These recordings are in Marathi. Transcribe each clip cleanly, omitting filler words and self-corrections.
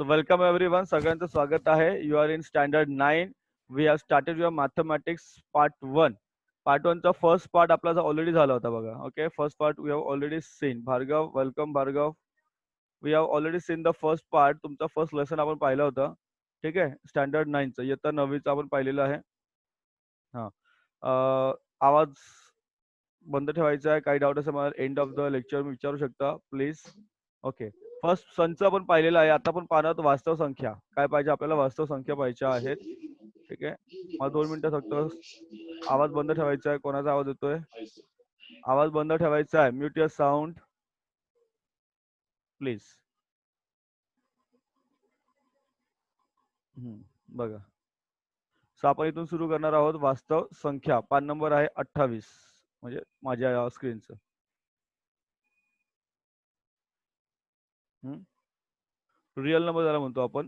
So welcome everyone. सगळ्यांचं स्वागत आहे. You are in standard 9. We have started your mathematics part 1. Part 1 चा first part आपला ऑलरेडी झाला होता बघा. Okay, first part we have already seen. Bhargav, welcome Bhargav. We have already seen the first part. तुमचा फर्स्ट लेसन आपण पाहिला होता. ठीक आहे. स्टँडर्ड 9 चं इयत्ता 9 चं आपण पाहिलेलं आहे. हां. आवाज बंद ठेवायचा आहे. काही डाऊट असेल मला एंड ऑफ द लेक्चर विचारू शकता प्लीज. ओके. फर्स्ट संच आपण पाहिलेला आहे. आता आपण पाहणार आहोत वास्तव संख्या. काय पाहिजे आपल्याला? वास्तव संख्या पाहिजे आहेत. ठीक आहे. मला 2 मिनिटं फक्त आवाज बंद ठेवायचा आहे. कोणाचा आवाज येतोय? आवाज बंद ठेवायचा आहे. Mute your sound please. बघा. सो आपण इथून सुरू करणार आहोत वास्तव संख्या. पान नंबर आहे 28 म्हणजे माझ्या स्क्रीनचं. रिअल नंबर ज्याला म्हणतो आपण.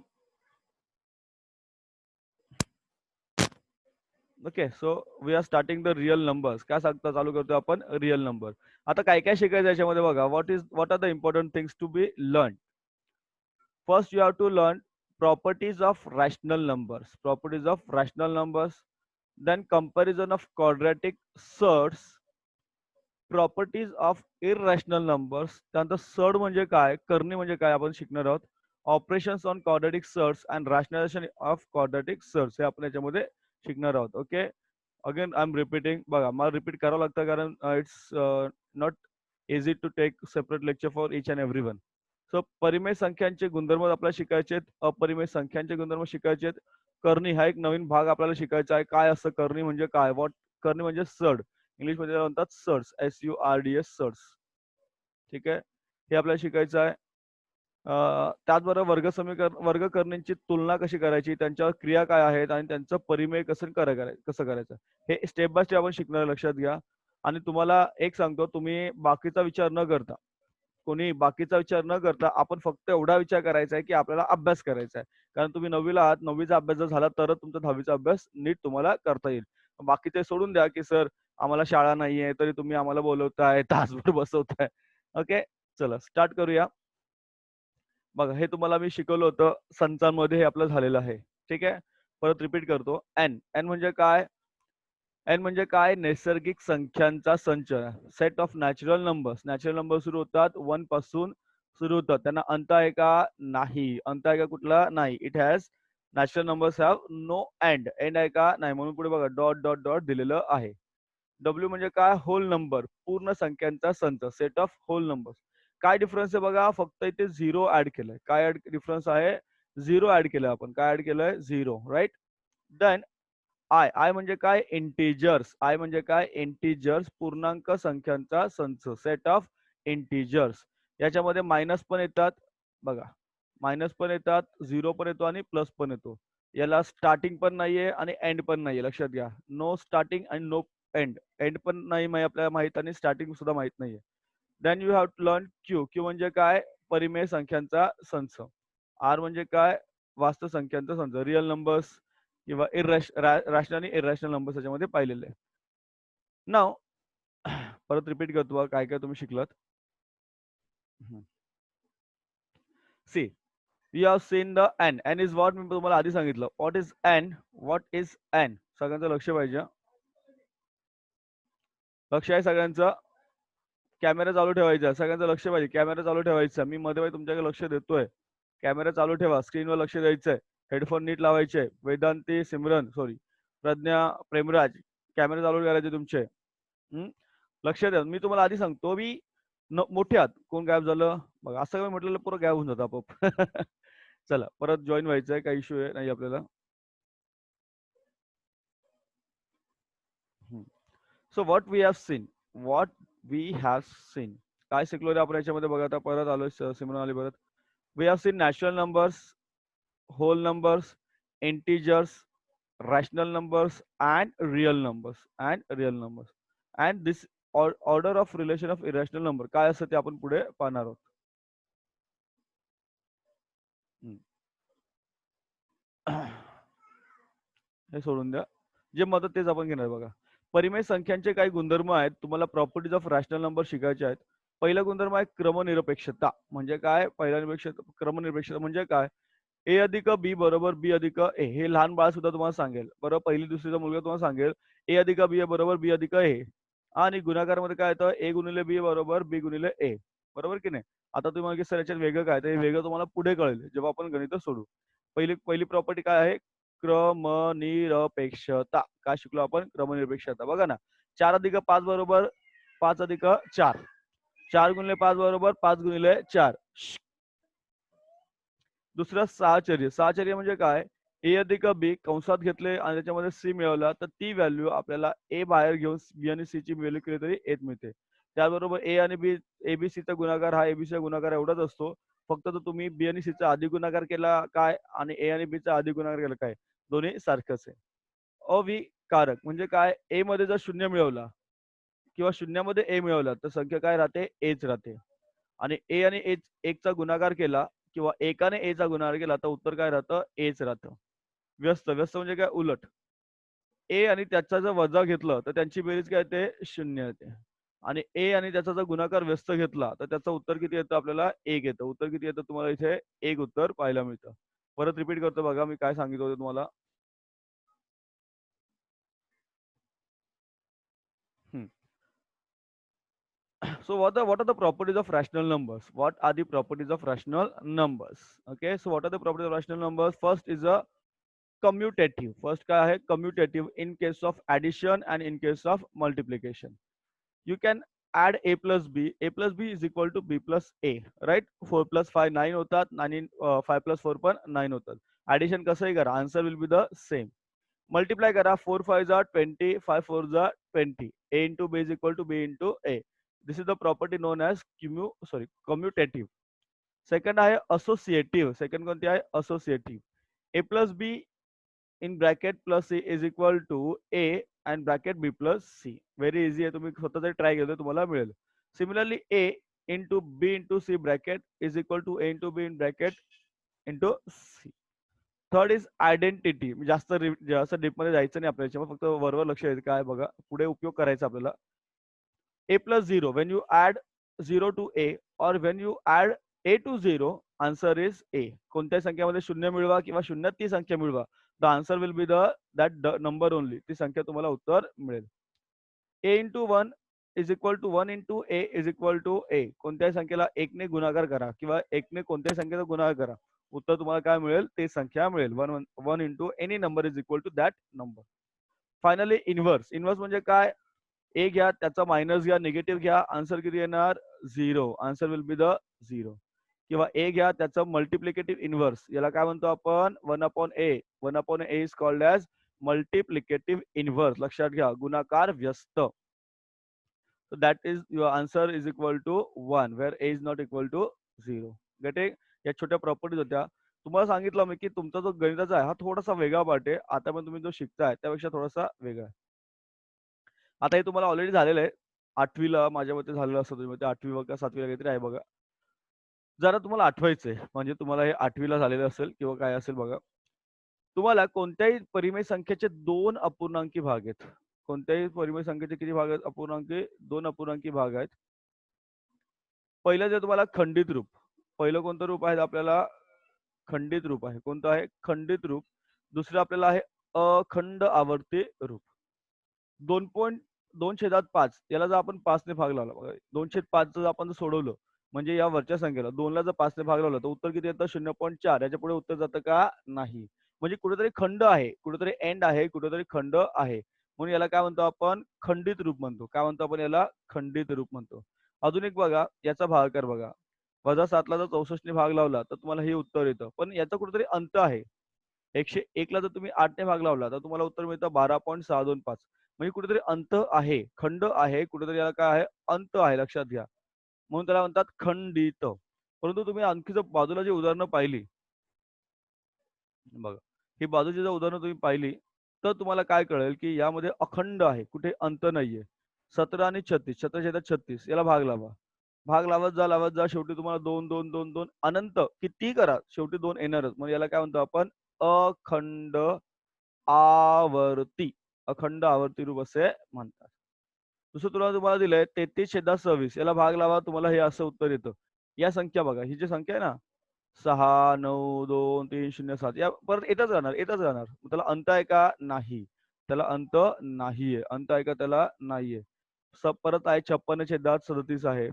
Okay. So we are starting the real numbers. काय सांगता चालू करतो आपण? Real number. आता काय काय शिकायचं याच्यामध्ये बघा. What are the important things to be learn. First you have to learn properties of rational numbers. Properties of rational numbers. Then comparison of quadratic surds. Properties of irrational numbers. त्यानंतर surd म्हणजे काय, करणी म्हणजे काय आपण शिकणार आहोत. Operations on quadratic surds and rationalization of quadratic surds हे आपण याच्यामध्ये शिकणार आहोत. Okay. Again I am repeating. बघा मला रिपीट करावं लागतं कारण it's not easy to take separate lecture for each and every one. So परिमेय संख्यांचे गुणधर्म आपल्याला शिकायचे आहेत. अपरिमेय संख्यांचे गुणधर्म शिकायचे आहेत. करणी हा एक नवीन भाग आपल्याला शिकायचा आहे. काय असतं करणी म्हणजे काय? व्हॉट करणी म्हणजे सड. इंग्लिश मध्ये म्हणतात सर्ड्स. SURDS surds. ठीक आहे. हे आपल्याला शिकायचं आहे. त्याचबरोबर वर्गकरणींची तुलना कशी करायची, त्यांच्यावर क्रिया काय आहेत आणि त्यांचं परिमेय कसं करायचं हे स्टेप बाय स्टेप आपण शिकणार. लक्षात घ्या. आणि तुम्हाला एक सांगतो, तुम्ही बाकीचा विचार न करता आपण फक्त एवढा विचार करायचा आहे की आपल्याला अभ्यास करायचा आहे. कारण तुम्ही 9वीला आहात. 9वीचा अभ्यास जर झाला तरच तुमचा 10वीचा अभ्यास नीट तुम्हाला करता येईल. बाकी ते सोडून द्या की सर आम्हाला शाळा नाहीये तरी तुम्ही आम्हाला बोलवताय, तासभर बसवताय. ओके. चला स्टार्ट करूया. बघा हे तुम्हाला मी शिकवलं होतं संचांमध्ये. हे आपलं झालेलं आहे. ठीक आहे. परत रिपीट करतो. एन म्हणजे काय? एन म्हणजे काय? नैसर्गिक संख्यांचा संच. Set of natural numbers. Natural number सुरू होतात 1 पासून सुरू होतात. त्यांना अंत आहे का? नाही. अंत आहे का कुठला? नाही. It has natural numbers have no end. End आहे का? नाही. म्हणून पुढे बघा डॉट डॉट डॉट दिलेलं आहे. डब्ल्यू म्हणजे काय? Whole number. पूर्ण संख्यांचा संच. Set of whole numbers. काय डिफरन्स आहे बघा? फक्त इथे 0 ऍड केलंय. काय डिफरन्स आहे? 0 ऍड केलंय आपण. काय ऍड केलंय? 0. राईट. देन आय म्हणजे काय? इंटिजर्स. आय म्हणजे काय? इंटिजर्स. पूर्णांक संख्यांचा संच. Set of integers. याच्यामध्ये मायनस पण येतात बघा. मायनस पण येतात, 0 पण येतो आणि प्लस पण येतो. याला स्टार्टिंग पण नाहीये आणि एंड पण नाहीये. लक्षात घ्या. नो स्टार्टिंग आणि नो एंड. एंड पण नाही आपल्याला माहित आणि स्टार्टिंग सुद्धा माहित नाहीये. Then you have to learn Q. Q म्हणजे काय? परिमेय संख्यांचा संच. आर म्हणजे काय? वास्तव संख्यांचा संच. रिअल नंबर्स किंवा रॅशनल आणि इरॅशनल नंबर्स याच्यामध्ये पाहिलेले. नाव परत रिपीट करतो काय काय तुम्ही शिकलात. See you have seen the N. N is what. मी तुम्हाला आधी सांगितलं. What is N? What is N? सगळ्यांचं लक्ष पाहिजे. लक्ष आहे सगळ्यांचं. कॅमेरा चालू ठेवायचा. सगळ्यांचं लक्ष पाहिजे. कॅमेरा चालू ठेवायचा. मी मध्ये तुमच्याकडे लक्ष देतोय. कॅमेरा चालू ठेवा. स्क्रीनवर लक्ष द्यायचंय. हेडफोन नीट लावायचे. वेदांती, सिमरन, सॉरी प्रज्ञा, प्रेमराज, कॅमेरा चालू करायचे तुमचे. लक्ष द्या. मी तुम्हाला आधी सांगतो मी मोठे आहात. कोण गायब झालं बघा. असं काय म्हटलेलं पुरं गायब होऊन जातं आपोआप. चला परत जॉईन व्हायचंय. काही इश्यू नाही आपल्याला. So what we have seen. काय शिकलो रे आपण याच्यामध्ये बघा. आता परत आलो. सिमरन आली परत. We have seen natural numbers, whole numbers, integers, rational numbers and real numbers and this order of relation of irrational number काय असतं ते आपण पुढे पाहणार आहोत. हे सोडून द्या. जे मदत तेच आपण घेणार बघा. परिमेय संख्यांचे काही गुणधर्म आहेत. तुम्हाला प्रॉपर्टीज ऑफ रॅशनल नंबर शिकायचे आहेत. पहिला गुणधर्म आहे क्रमनिरपेक्षता. म्हणजे काय? क्रमनिरपेक्षता म्हणजे काय? ए अधिक बी बरोबर बी अधिक ए. हे लहान बाळ सुद्धा तुम्हाला सांगेल. बरोबर पहिली दुसरीचा मुलगा तुम्हाला सांगेल ए अधिक बी बरोबर बी अधिक ए. आणि गुणाकारमध्ये काय येतं ए गुणिले बी बरोबर बी गुणिले ए. बरोबर की नाही? आता तुम्ही म्हणाल की सर याच्यात वेगळं काय? तर हे वेगळं तुम्हाला पुढे कळेल जेव्हा आपण गणितं सोडवू. पहिली पहिली प्रॉपर्टी काय आहे? क्रमनिरपेक्षता. काय शिकलो आपण? क्रमनिरपेक्षता. बघा ना 4 अधिक 5 बरोबर 5 अधिक 4. 4 गुणिले 5 बरोबर 5 गुणिले 4. दुसरं साहचर्य. साहचर्य म्हणजे काय? ए अधिक बी कंसात घेतले आणि त्याच्यामध्ये सी मिळवला तर ती व्हॅल्यू आपल्याला ए बाहेर घेऊन बी आणि सी ची व्हॅल्यू केली तरी एच मिळते. त्याचबरोबर ए आणि बी एबीसीचा गुणाकार हा एबीसीचा गुणाकार एवढाच असतो. फक्त तो तुम्ही बी आणि सीचा अधिक गुणाकार केला काय आणि ए आणि बीचा अधिक गुणाकार केला काय दोन्ही सारखंच आहे. अविकारक म्हणजे काय? ए मध्ये जर शून्य मिळवला किंवा शून्यामध्ये ए मिळवला तर संख्या काय राहते? एच राहते. आणि ए आणि एच एकचा गुणाकार केला किंवा एकाने एचा गुणाकार केला तर उत्तर काय राहतं? एच राहतं. व्यस्त व्यस्त म्हणजे काय? उलट. ए आणि त्याचा जर वजा घेतलं तर त्यांची बेरीज काय येते? 0 येते. आणि ए आणि त्याचा जर गुणाकार व्यस्त घेतला तर त्याचं उत्तर किती येतं आपल्याला? 1 येतं. उत्तर किती येतं तुम्हाला इथे? 1 उत्तर पाहायला मिळतं. परत रिपीट करतो बघा मी काय सांगितलं होतं तुम्हाला. हं. So what are the properties of rational numbers? What are the properties of rational numbers? Okay, so what are the properties of rational numbers? First is a commutative. First काय आहे? Commutative in case of addition and in case of multiplication. You can add a plus b. A plus b is equal to b plus a. Right? 4 plus 5 9 होतात आणि 5 plus 4 पण 9 होतात. Addition कसंही करा. Answer will be the same. Multiply करा 4 5 are 20, 5 4 are 20. A into b is equal to b into a. This is the property known as commutative. Second आहे associative. Second कोणती आहे? Associative. A plus b in bracket plus c is equal to a and bracket b plus c. Very easy आहे. तुम्ही स्वतः जर ट्राय केलं तर तुम्हाला मिळेल. Similarly a into b into c bracket is equal to a into b in bracket into c. Third is identity. जास्त डीपमध्ये जायचं नाही आपल्याला याच्यावर. फक्त वरवर लक्ष द्यायचं काय बघा. पुढे उपयोग करायचा आपल्याला. a plus 0 when you add 0 to a or when you add a to 0 answer is a. कोणत्याही संख्यामध्ये शून्य मिळवा किंवा शून्यात ती संख्या मिळवा. The answer will B that number only. ती संख्या तुम्हाला उत्तर मिळेल. a into 1 is equal to 1 into a is equal to a. कोणत्याही संख्येला 1 ने गुणाकार करा किंवा 1 ने कोणत्याही संख्येचा गुणाकार करा. उत्तर तुम्हाला काय मिळेल? ते संख्या मिळेल. 1 into any number is equal to that number. Finally inverse. Inverse म्हणजे काय? ए घ्या, त्याचा मायनस घ्या, निगेटिव्ह घ्या. आन्सर किती येणार? 0. Answer will be the 0. किंवा ए घ्या, त्याचं मल्टिप्लिकेटिव्ह इन्व्हर्स. याला काय म्हणतो आपण? 1 upon A. 1 upon A is called as multiplicative inverse. लक्षात घ्या. गुणाकार व्यस्त. So that is your answer is equal to 1 where a is not equal to 0. Getting? या छोट्या प्रॉपर्टीज होत्या. तुम्हाला सांगितलं मी की तुमचा जो गणिताचा आहे हा थोडासा वेगळा पार्ट आहे. आता पण तुम्ही जो शिकताय त्यापेक्षा थोडासा वेगळा आहे. आता हे तुम्हाला ऑलरेडी झालेलं आहे. 8वी माझ्या मते झालेलं असतं. तुम्ही ते 8वी का 7वी काहीतरी आहे बघा. जरा तुम्हाला आठवायचंय म्हणजे तुम्हाला हे 8वी झालेलं असेल किंवा काय असेल बघा. तुम्हाला कोणत्याही परिमेय संख्येचे 2 अपूर्णांकी भाग आहेत. कोणत्याही परिमेय संख्येचे किती भाग आहेत? अपूर्णांकी 2 अपूर्णांकी भाग आहेत. पहिलं जे तुम्हाला खंडित रूप. पहिलं कोणतं रूप आहे आपल्याला? खंडित रूप आहे. कोणतं आहे? खंडित रूप. दुसरं आपल्याला आहे अखंड आवर्ती रूप. 2.2/5 याला जर आपण 5 ने भाग लावला बघा. 2/5 जर आपण सोडवलं म्हणजे या वरच्या संख्येला 2 ला जर 5 ने भाग लावला तर उत्तर किती येतं? 0.4. याच्या पुढे उत्तर जातं का? नाही. म्हणजे कुठेतरी खंड आहे, कुठेतरी एंड आहे, कुठेतरी खंड आहे. म्हणून याला काय म्हणतो आपण? खंडित रूप म्हणतो. काय म्हणतो आपण याला? खंडित रूप म्हणतो. अजून एक बघा, याचा भागाकार बघा. -7 ला जर 64 ने भाग लावला तर तुम्हाला हे उत्तर येतं. पण याचा कुठेतरी अंत आहे. 101 ला जर तुम्ही 8 ने भाग लावला तर तुम्हाला उत्तर मिळतं 12.625. म्हणजे कुठेतरी अंत आहे, खंड आहे, कुठेतरी याला काय आहे? अंत आहे. लक्षात घ्या. म्हणून त्याला म्हणतात खंडित. परंतु तुम्ही आणखी जर बाजूला जी उदाहरणं पाहिली बघा, ही बाजूची जर उदाहरणं तुम्ही पाहिली, तर तुम्हाला काय कळेल, की यामध्ये अखंड आहे, कुठे अंत नाहीये. 17 आणि 36, 17/36 याला भाग लावा. भाग लावत जा. शेवटी तुम्हाला 2, 2, 2, 2 अनंत कितीही करा, शेवटी 2 येणारच. मग याला काय म्हणतो आपण? अखंड आवर्ती. अखंड आवर्ती रूप असे म्हणतात. दुसरं तुम्हाला दिलंय 33/26 याला भाग लावा, तुम्हाला हे असं उत्तर येतं. या संख्या बघा, ही जी संख्या आहे ना 6, 9, 2, 3, 0, 7 या परत येतच राहणार, येतच राहणार. मग त्याला अंत आहे का? नाही. त्याला अंत नाहीये. अंत आहे का? त्याला नाहीये. परत आहे 56 छेदात 37 आहे.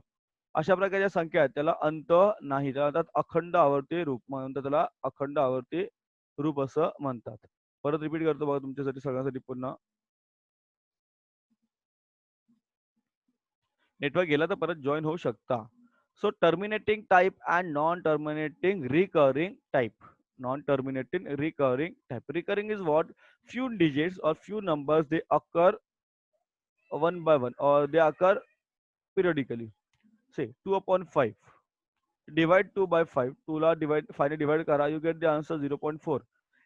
अशा प्रकारच्या संख्या आहेत. त्याला अंत नाही. त्याला म्हणतात अखंड आवर्ती रूप. म्हणून त्याला अखंड आवर्ती रूप असं म्हणतात. परत रिपीट करतो बघा तुमच्यासाठी सगळ्यांसाठी पुन्हा. नेटवर्क गेला तर परत जॉइन होऊ शकता. So terminating type and non-terminating recurring type. Non-terminating recurring type. Recurring is what? Few digits or few numbers they occur one by one or they occur periodically. Say 2/5. Divide 2 by 5. 2 ला divide 5 ने divide करा. You get the answer 0.4.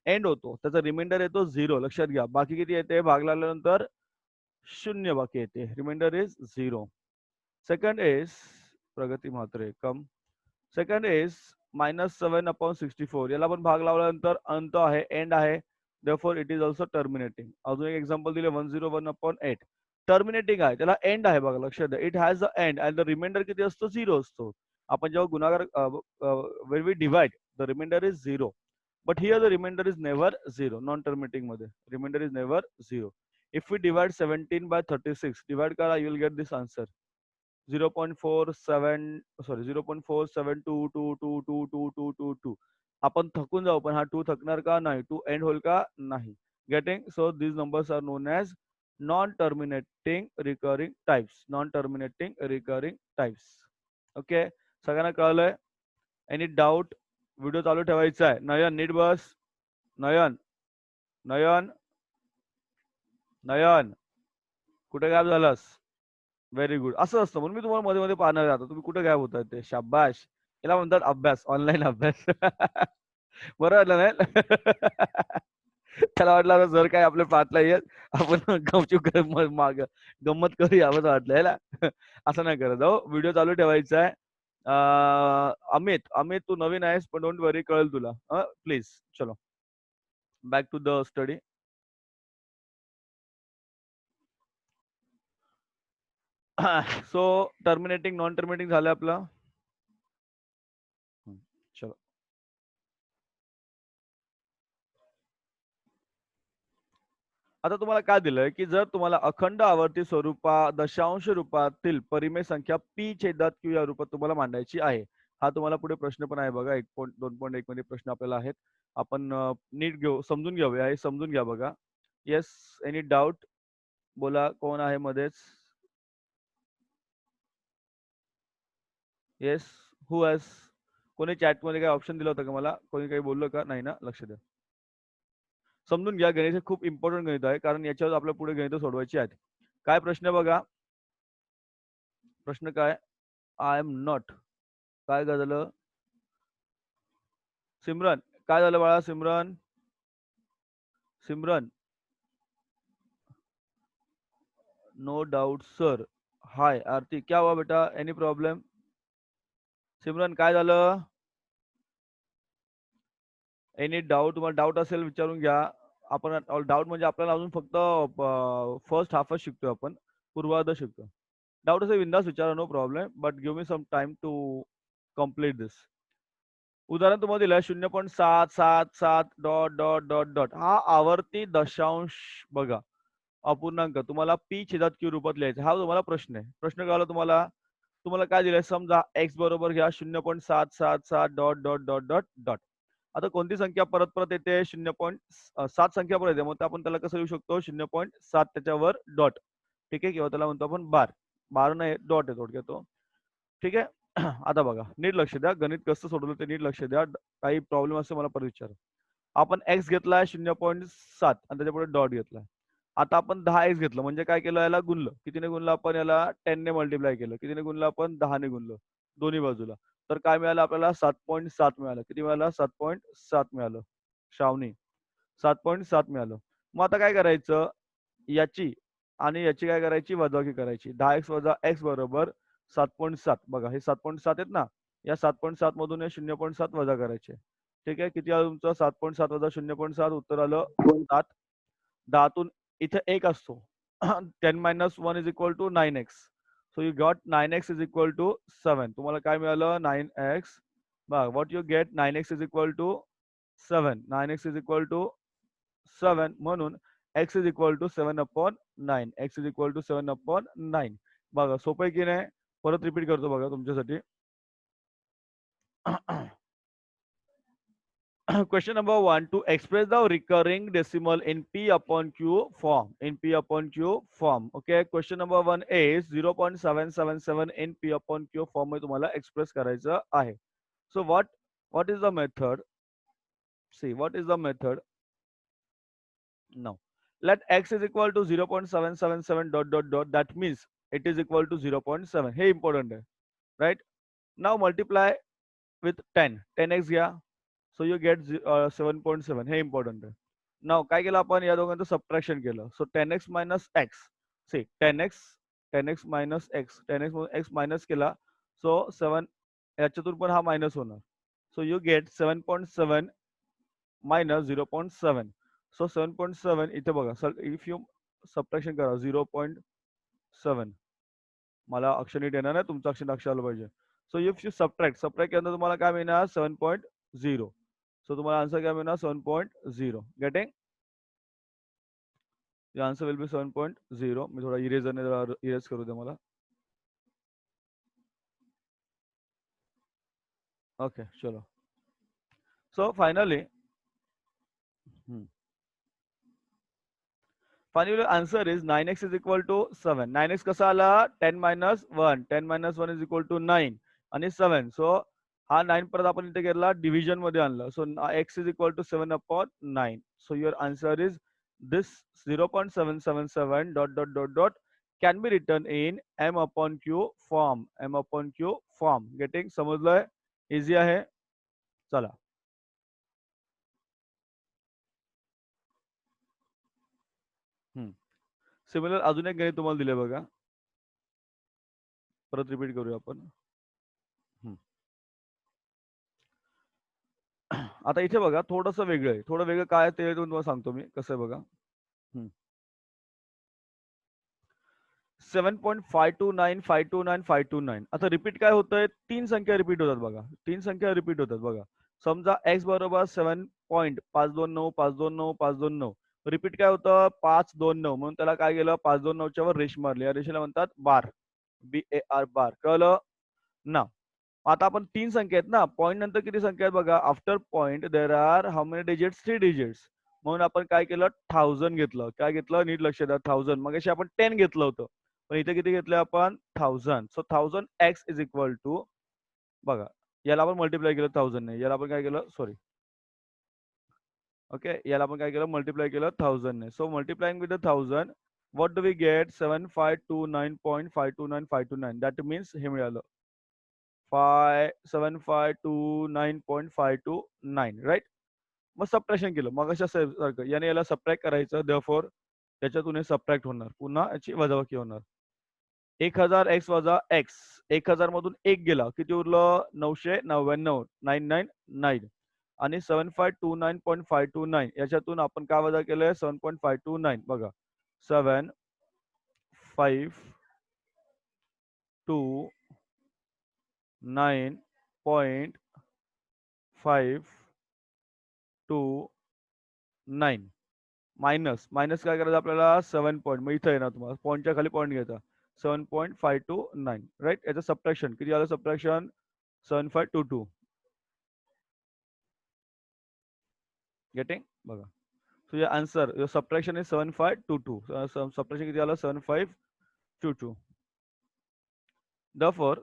End होतो. त्याचा रिमाइंडर येतो 0. लक्षात घ्या. बाकी किती येते? भाग लागल्यानंतर 0 बाकी येते. Reminder is 0. Second is प्रगती म्हात्रे कम. Second is -7/64. याला पण भाग लावल्यानंतर अंत आहे, एंड आहे. Therefore it is also terminating. अजून एक एक्झाम्पल दिले 101/8. टर्मिनेटिंग आहे, त्याला एंड आहे बघा, लक्षात द्या. It has a end and the remainder किती असतो? 0 असतो. आपण जेव्हा गुणाकार when we divide the remainder is 0. But here the remainder is never 0. Non terminating मध्ये remainder is never 0. If we divide 17/36, divide करा, you will get this answer 0.47 sorry 0.4722222222. आपण थकून जाऊ पण हा 2 थकणार का? नाही. 2 एंड होईल का? नाही. Getting? So these numbers are known as non-terminating recurring types. Non-terminating recurring types. Okay, सगळ्यांना कळलंय? Any doubt? व्हिडिओ चालू ठेवायचा आहे. नयन नीट बस. नयन, नयन, नयन, कुठे गायब झालास? Very good. असं असतं म्हणून मी तुम्हाला मध्ये मध्ये पाहणार आहे. आता तुम्ही कुठे गायब होताय ते. शाबाश. याला म्हणतात अभ्यास, ऑनलाईन अभ्यास. बरं वाटलं नाही? त्याला वाटलं आता जर काय आपल्या पाठला येत आपण गमचूक माग गंमत करूया असं वाटलं ना. असं नाही करत जाऊ. व्हिडिओ चालू ठेवायचा आहे. अमित, अमित तू नवीन आहेस पण डोंट वरी, कळेल तुला. प्लीज चलो back to the study. So terminating non terminating झालं आपलं. चलो, आता तुम्हाला काय दिलंय की जर तुम्हाला अखंड आवर्ती दशांश रूपातील परिमेय संख्या पी छेदात क्यू या रूपात तुम्हाला मांडायची आहे. हा तुम्हाला पुढे प्रश्न पण आहे बघा. 1.2.1 मध्ये प्रश्न आपल्याला आहेत. आपण नीट घेऊ, समजून घेऊया. हे समजून घ्या बघा. Yes, any doubt? बोला, कोण आहे मध्येच? Yes, who has? कोणी चॅट मध्ये काय ऑप्शन दिलं होतं का मला? कोणी काही बोललं का? नाही ना? लक्ष द्या. समजून घ्या, गणित हे खूप इम्पॉर्टंट गणित आहे कारण याच्यावर आपल्या पुढे गणित सोडवायची आहेत. काय प्रश्न बघा. प्रश्न काय? I am not. काय झालं सिमरन? काय झालं बाळा? Simran, Simran, no doubt sir. Hi Aarti, क्या हुआ बेटा? Any problem? सिमरन काय झालं? Any doubt? तुम्हाला डाऊट असेल विचारून घ्या. आपण डाऊट म्हणजे आपल्याला अजून फक्त फर्स्ट हाफच शिकतोय आपण, पूर्वार्ध शिकतो. डाऊट असेल बिंदास विचारा, no problem, but give me some time to complete this. उदाहरण तुम्हाला दिलंय 0.777 डॉट डॉट डॉट डॉट. हा आवर्ती दशांश बघा, अपूर्णांक तुम्हाला पी छेदात क्यू रूपात लिहायचा. हा तुम्हाला प्रश्न आहे. प्रश्न कळला तुम्हाला? तुम्हाला काय दिलंय? समजा एक्स बरोबर घ्या 0.777 dot dot dot dot dot. आता कोणती संख्या परत परत येते? 0.7 संख्या परत येते. मग आपण त्याला कसं लिहू शकतो? 0.7 त्याच्यावर डॉट. ठीक आहे, किंवा त्याला म्हणतो आपण बार. बार नाही, डॉट आहे थोडक्यात तो. ठीक आहे. आता बघा, नीट लक्ष द्या. गणित कसं सोडवलं ते नीट लक्ष द्या. काही प्रॉब्लेम असेल मला परत विचारा. आपण एक्स घेतलाय 0.7 आणि त्याच्यापुढे डॉट घेतलाय. आता आपण 10x घेतलं म्हणजे काय केलं? याला गुणलं. कितीने गुणलं आपण? याला 10 ने मल्टिप्लाय केलं. कितीने गुणलं आपण? 10 ने गुणलं दोन्ही बाजूला. तर काय मिळालं आपल्याला? 7.7 मिळालं. किती मिळालं? 7.7 मिळालं. श्रावणी, 7.7 मिळालं. मग आता काय करायचं? याची आणि याची काय करायची? वजाबाकी करायची. 10x वजा x बरोबर 7.7. बघा हे 7.7 आहेत ना, या 7.7 मधून हे 0.7 वजा करायचे. ठीक आहे, किती आलं तुमचं? 7.7 वजा 0.7, उत्तर आलं 7. 10तून इथे 1 असतो. 10 - 1 is equal to 9x. So you got 9x is equal to 7. तुम्हाला काय मिळालं? 9x बघा what you get 9x is equal to 7. 9x is equal to 7 म्हणून x is equal to 7 upon 9. x is equal to 7 upon 9. बघा सोपं आहे की नाही? परत रिपीट करतो बघा तुमच्यासाठी. Question number 1, to express the recurring decimal in P upon Q form. In P upon Q form. Okay. Question number 1 is 0.777 in P upon Q form मध्ये तुम्हाला express करायचं आहे. So what is the method? See, what is the method? Now, let x is equal to 0.777 dot dot dot. That means it is equal to 0.7. Hey, important है, right? Now multiply with 10. 10x घ्या. So you get 7.7. हे important आहे. नाव काय केलं आपण या दोघांचं सबट्रॅक्शन केलं. So 10x minus x. See 10x minus x. 10x minus केला. सो 7 याच्यातून पण हा मायनस होणार. So you get 7.7 minus 0.7. So 7.7 इथे बघा. सर इफ यू सबट्रॅक्शन करा 0.7. मला अक्षर नीट येणार नाही, तुमचं अक्षर लक्ष आलं पाहिजे. सो इफ यू सबट्रॅक्ट केल्यानंतर तुम्हाला काय मिळणार 7.0. सो तुम्हाला आन्सर क्या मिळणार 7.0. गेटिंग? Answer will be 7.0. मी थोड़ा इरेजरने जरा इरेज करू दे मला. ओके चलो. So finally answer is 9x is equal to 7. 9x कसा आला? 10 minus 1. 10 minus 1 is equal to 9 आणि 7. सो हा 9 परत आपण इथे घेतला डिव्हिजन मध्ये आणला. So x is equal to 7 upon 9. So your answer is this 0.777 dot dot dot dot can be written in m upon q form. M upon q form. Getting? समजलंय? इझी आहे. चला. सिमिलर अजून एक गणित तुम्हाला दिले बघा. परत रिपीट करूया आपण. आता इथे बघा थोडंसं वेगळं आहे. थोडं वेगळं काय ते तुम्हाला सांगतो मी कसं आहे बघा. 7.529 आता रिपीट काय होतंय? 3 संख्या रिपीट होतात बघा. 3 संख्या रिपीट होतात बघा. समजा x बरोबर 7.529 रिपीट काय होतं 529 म्हणून त्याला काय केलं 529च्या वर रेष मारली. या रेषेला म्हणतात बार. BAR बार. कळलं ना? आता आपण 3 संख्या आहेत ना, पॉईंट नंतर किती संख्या आहेत बघा. After point there are how many digits? 3 digits. म्हणून आपण काय केलं 1000 घेतलं. काय घेतलं नीट लक्ष द्या 1000. मग आपण 10 घेतलं होतं, पण इथे किती घेतलं आपण 1000. So 1000x is equal to बघा याला आपण मल्टिप्लाय केलं 1000 ने. याला आपण काय केलं सॉरी ओके याला आपण काय केलं मल्टिप्लाय केलं 1000 ने. So multiplying with the 1000 what do we get 7529.529. That means हे मिळालं 7529.529 राईट. मग सबट्रॅक्शन केलं मग अशा सारखं याने याला सबट्रॅक्ट करायचं. देअरफॉर त्याच्यातून हे सबट्रॅक्ट होणार. पुन्हा याची वजाबाकी होणार. 1000 x वजा x. 1000 मधून 1 गेला किती उरलं 999 999 आणि 7529.529 याच्यातून आपण काय वजा केलंय 7.529 बघा 7.529 मायनस काय करायचं आपल्याला 7 पॉईंट. मग इथं येणार तुम्हाला पॉईंटच्या खाली पॉईंट घ्यायचा 7.529 राईट. याचं सबट्रॅक्शन किती आलं सबट्रॅक्शन 7522. गेटिंग? बघा. So your answer, your subtraction is 7522. Subtraction किती आलं 7522. Therefore,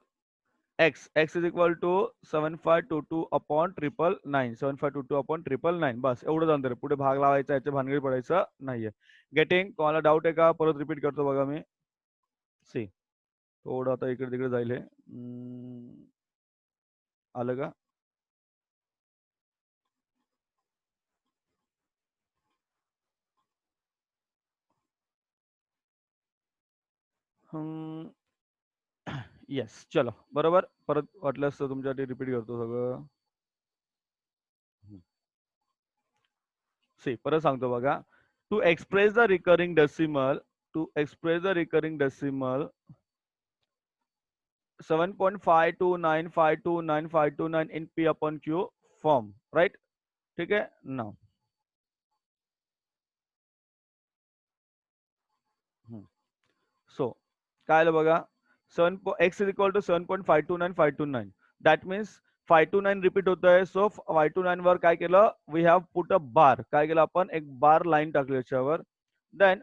x is equal to 7522 upon 999. 7522 upon 999. बस एवढं अंतर. पुढे भाग लावायचा याच्या भानगडी पडायचं नाहीये. गेटिंग? कोणाला डाऊट आहे का? परत रिपीट करतो बघा मी. सी थोडं आता इकडे तिकडे जाईल हे. आलं का? येस चलो बरोबर. परत वाटल्यास तुमच्यासाठी रिपीट करतो सगळं. सी परत सांगतो बघा. To express the recurring decimal 7.529529 in P upon Q form, right? ठीक आहे. नाव सो काय आलं बघा, x is equal to 7.529529. That means 529 repeat होत आहे. सो 529 वर काय केलं, वी हॅव पुट अ बार. काय केलं आपण, एक बार लाईन टाकली याच्यावर. देन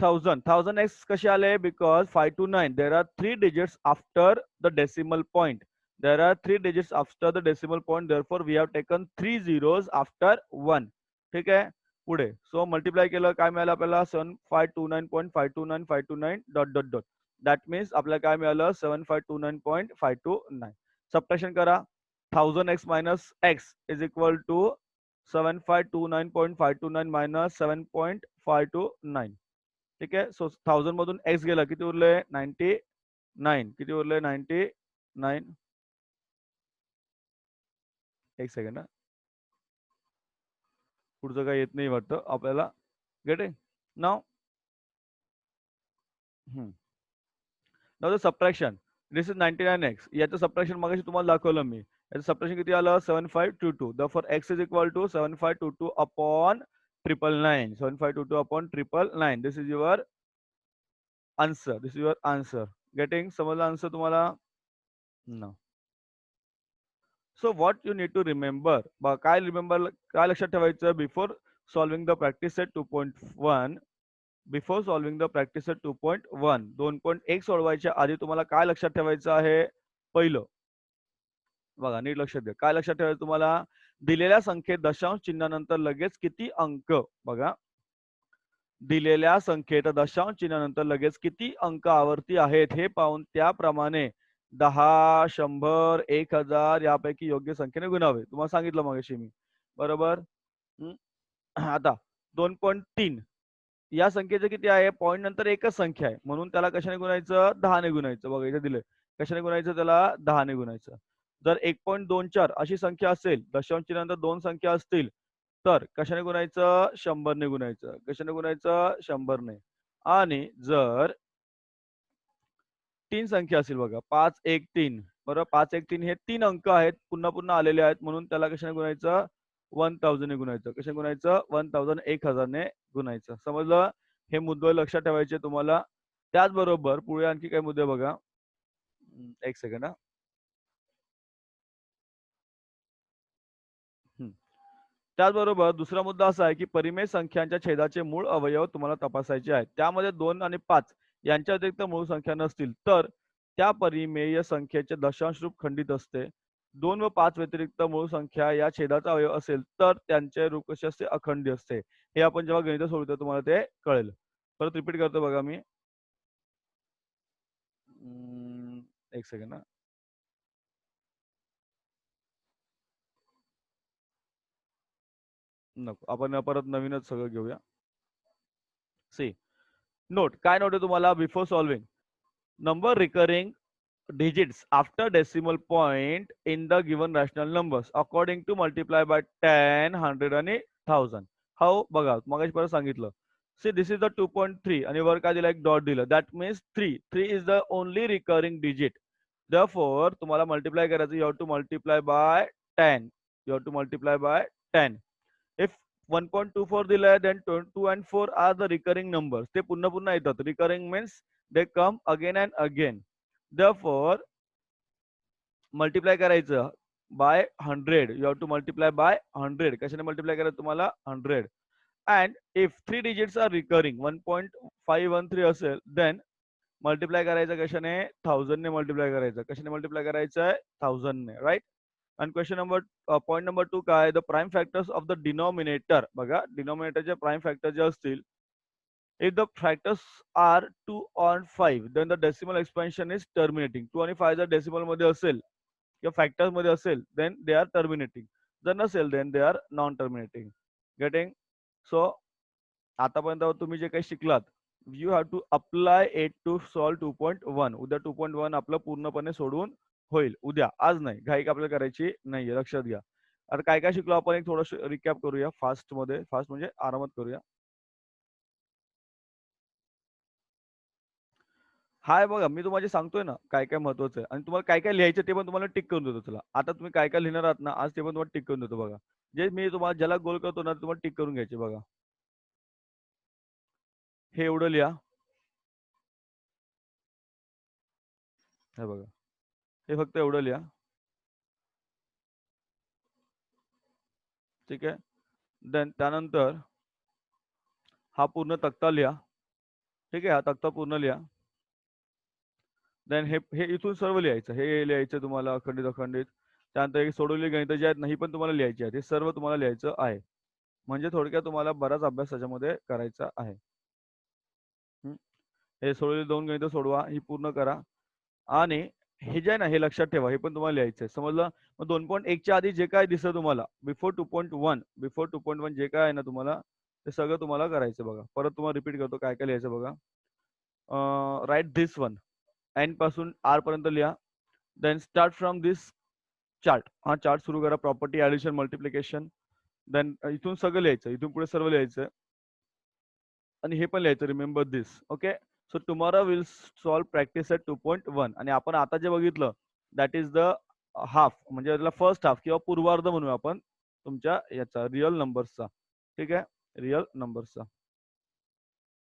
1000 कसे आले, because 529 there are 3 digits after the decimal point. There are 3 digits after the decimal point, therefore we have taken 3 zeros after 1. ठीक आहे. पुढे सो मल्टिप्लाय केलं, काय मिळालं आपल्याला, 7529.529.529 dot dot dot. That means आपल्याला काय मिळालं, 7529.529. सबट्रॅक्शन करा. 1000x minus X is equal to 7529.529 minus 7.529. ठीक आहे. सो 1000 मधून एक्स गेला, किती उरले, 99. किती उरले, 99. एक सेकंड, पुढचं काही येत नाही वाटतं आपल्याला. Getting now. Now the subtraction, this is 99x. याचं सबट्रॅक्शन मगाशी तुम्हाला दाखवलं मी. याचं सबट्रॅक्शन किती आलं, 7522. Therefore x is equal to 7522 upon 999. 7522 upon 999. This is your answer. This is your answer. Getting समजलं आन्सर तुम्हाला? No. So what you need to remember, काय रिमेंबर, काय लक्षात ठेवायचं, before solving the practice set 2.1, before solving the practice set 2.1, 2.1 सोडवायच्या आधी तुम्हाला काय लक्षात ठेवायचं आहे, पहिलं बघा, नीट लक्षात द्या. काय लक्षात ठेवायचं तुम्हाला, दिलेल्या संख्येत दशांश चिन्हानंतर लगेच किती अंक, बघा, दिलेल्या संख्येत दशांश चिन्हानंतर लगेच किती अंक आवर्ती आहेत हे पाहून त्याप्रमाणे 10, 100, 1000 यापैकी योग्य संख्येने गुणावे. तुम्हाला सांगितलं मगाशी मी, बरोबर. आता 2.3 या संख्येचं किती आहे, पॉईंट नंतर एकच संख्या आहे, म्हणून त्याला कशाने गुणायचं, 10 ने गुणायचं. बघा इथे दिले, कशाने गुणायचं, त्याला 10 ने गुणायचं. जर 1.24 अशी संख्या असेल, दशांश चिन्हानंतर दोन संख्या असतील, तर कशाने गुणायचं, 100 ने गुणायचं. कशाने गुणायचं, 100 ने. आणि जर 3 संख्या असेल, बघा 5, 1, 3, बरोबर, 5, 1, 3 हे 3 अंक आहेत, पुन्हा पुन्हा आलेले आहेत, म्हणून त्याला कशाने गुणायचं, 1000 ने गुणायचं. कशाने गुणायचं, 1000, 1000 ने गुणायचं. समजलं. हे मुद्दे लक्षात ठेवायचे तुम्हाला. त्याचबरोबर पुढे आणखी काही मुद्दे बघा. एक सेकंड. त्याचबरोबर दुसरा मुद्दा असा आहे की परिमेय संख्यांच्या छेदाचे मूळ अवयव तुम्हाला तपासायचे आहेत. त्यामध्ये 2 आणि 5 यांच्या व्यतिरिक्त मूळ संख्या नसतील तर त्या परिमेय संख्येचे दशांश रूप खंडित असते. 2 व 5 व्यतिरिक्त मूळ संख्या या छेदाचा अवयव असेल तर त्यांचे रूप कसे असते, अखंडी असते. हे आपण जेव्हा गणित सोडवतो तुम्हाला ते कळेल. परत रिपीट करतो बघा मी. एक सेकंड. नको, आपण परत नवीनच सगळं घेऊया. सी नोट, काय नोट आहे तुम्हाला, before solving number recurring digits after decimal point in the given rational numbers according to multiply by 10, 100 आणि 1000. हाऊ, बघा मगाशी परत सांगितलं. सी दिस इज द 2.3 आणि वर काय दिलं, एक डॉट दिलं. That means 3 is the only recurring digit. Therefore तुम्हाला मल्टिप्लाय करायचं, you have to multiply by 10. You have to multiply by 10. If 1.24 दिलंय, then 2 and 4 are the recurring numbers. ते पुन्हा पुन्हा येतात. Recurring means they come again and again. Therefore multiply करायचं by 100. You have to multiply by 100. कशाने मल्टिप्लाय करायचं तुम्हाला, 100. And if 3 digits R recurring, 1.513 असेल, देन मल्टिप्लाय करायचं कशाने, 1000 ने मल्टिप्लाय करायचं. कशाने मल्टिप्लाय करायचं, 1000 ने, राईट. आणि क्वेश्चन नंबर, पॉईंट नंबर 2 काय, the prime factors of the denominator. बघा, डिनॉमिनेटरचे प्राइम फॅक्टर जे असतील, if the factors are 2 or 5, then the decimal expansion is terminating. 2 आणि 5 जर डेसिमल मध्ये असेल किंवा फॅक्टर्स मध्ये असेल, then they are terminating. जर नसेल, then they are non terminating. Getting? So आतापर्यंत तुम्ही जे काही शिकलात, you have to apply it to solve 2.1. उद्या 2.1 आपलं पूर्णपणे सोडवून होईल. उद्या, आज नाही. घाई आपल्याला करायची नाहीये, लक्षात घ्या. आता काय काय शिकलो आपण, एक थोडं रिकॅप करूया फास्ट मध्ये. फास्ट म्हणजे आरामात करूया. हाय बघा, मी तुम्हाला जे सांगतोय ना, काय-काय महत्वाचं आहे आणि तुम्हाला काय-काय लिहायचं ते पण तुम्हाला टिक करून देतो चला. आता तुम्ही काय-काय लिहिणार आहात ना, आज ते पण तुम्हाला टिक करून देतो बघा. जे मी तुम्हाला ज्याला गोल करतो ना, तुम्हाला टिक करून घ्यायचे बघा. हे एवढं लिहा. हे बघा. हे फक्त एवढं लिहा. ठीक आहे. देन त्यानंतर हा पूर्ण तक्ता लिहा. ठीक आहे. हा तक्ता पूर्ण लिहा. देन हे इथून सर्व लिहायचं. हे लिहायचं तुम्हाला अखंडित. त्यानंतर हे सोडवलेली गणितं जी आहेत ना, ही पण तुम्हाला लिहायची आहेत. हे सर्व तुम्हाला लिहायचं आहे. म्हणजे थोडक्यात तुम्हाला बराच अभ्यास त्याच्यामध्ये करायचा आहे. हं. हे सोडवलेली 2 गणितं सोडवा, ही पूर्ण करा आणि हे जे आहे ना, हे लक्षात ठेवा. हे पण तुम्हाला लिहायचं आहे. समजलं? मग 2.1 च्या आधी जे काही दिसतं तुम्हाला बिफोर 2.1 जे काय आहे ना तुम्हाला, ते सगळं तुम्हाला करायचं बघा. परत तुम्हाला रिपीट करतो काय-काय लिहायचं बघा. Write this one. एन पासून आर पर्यंत लिहा. Then start from this chart. हा चार्ट सुरू करा. Property, addition, multiplication. देन इथून सगळं लिहायचं. इथून पुढे सर्व लिहायचं आणि हे पण लिहायचं remember this. Okay. So tomorrow will solve practice at 2.1 आणि आपण आता जे बघितलं दॅट इज द हाल्फ म्हणजे त्याला फर्स्ट हाल्फ किंवा पूर्वार्ध म्हणूया आपण तुमच्या याचा रिअल नंबर्सचा. ठीक आहे. रिअल नंबर्सचा.